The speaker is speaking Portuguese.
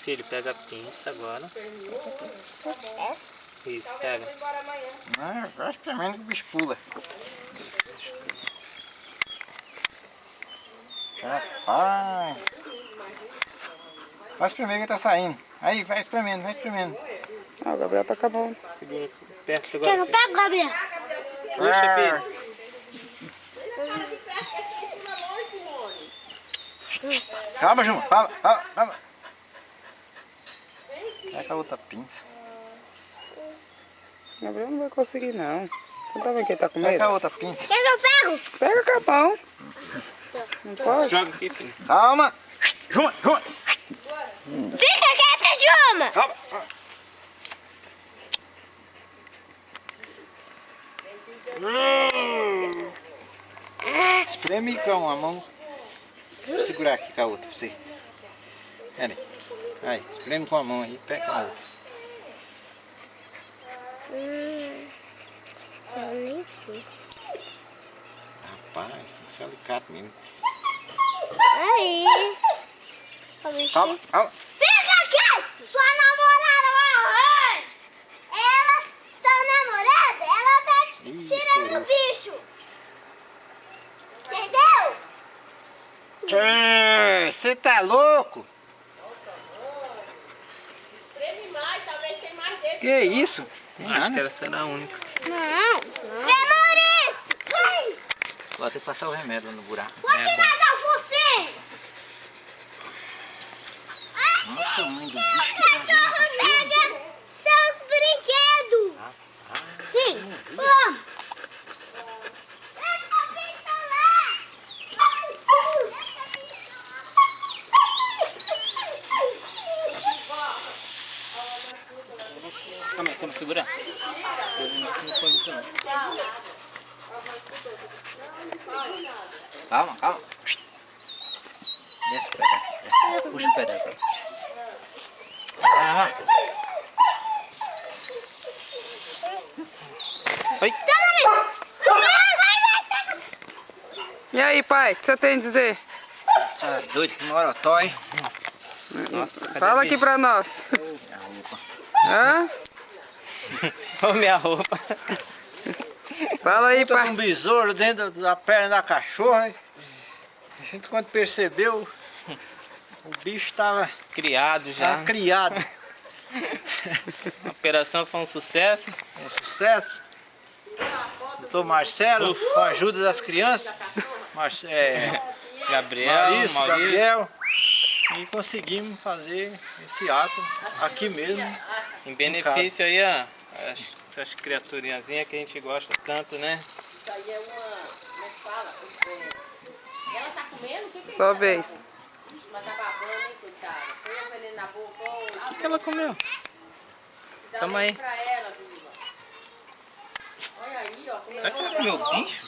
Filho, pega a pinça agora. Essa? Isso, pega. Não, vai espremendo que o bicho pula. Vai. Vai espremer que ele tá saindo. Aí, vai espremendo, vai espremendo. Ah, o Gabriel tá acabando. Segura perto agora. Quer que eu pego, Gabriel? Puxa, filho. Calma, Juma. Calma. Pega a outra pinça. O Gabriel não vai conseguir, não. Você tá vendo que ele tá com medo? Pega a outra pinça. Quer que eu pego? Pega com a mão. Não pode? Joga aqui, filho. Calma. Juma. Fica quieta, Juma! Calma. Espreme com a mão. Vou segurar aqui com a outra pra você. Pera aí. Aí, espreme com a mão aí, pega com a outra. Eu nem fui. Rapaz, tem que ser alicate mesmo. Aí. Calma. Fica aqui! Sua namorada vai morrer! Ela, sua namorada, ela tá tirando o bicho! Entendeu? Você tá louco? Que isso? Tem Acho nada. que essa era a única. Não. Maurício! Vem! Vou ter que passar o remédio no buraco. Vou te dar você! Olha o tamanho do Seu bicho que tá cachorro pega seus brinquedos! Sim, vamos! Deixa a pinça lá! Calma, segura. Não foi muito não. Calma. Desce o pedaço. Puxa o pedaço. Oi. E aí, pai, o que você tem a dizer? Tá doido que morotói. Nossa, cadê Fala o aqui bicho? pra nós. Hã? Olha minha roupa. Fala aí, Tá pai. um besouro dentro da perna da cachorra. A gente quando percebeu, o bicho tava Criado já. criado. A operação foi um sucesso. Um sucesso. Doutor Marcelo, com a ajuda das crianças. Gabriel, Maurício. Gabriel. E conseguimos fazer esse ato aqui mesmo. Em benefício aí, ó. Essas criaturinhazinhas que a gente gosta tanto, né? Isso aí é uma... Como é que fala? Ela tá comendo? O que que é Sua isso? vez. Mas tá babando, hein, coitada? Põe o veneno na boca. O que ela comeu? Dá Calma aí. leite pra ela, viva. Olha aí, ó. Será que ela comeu o bicho?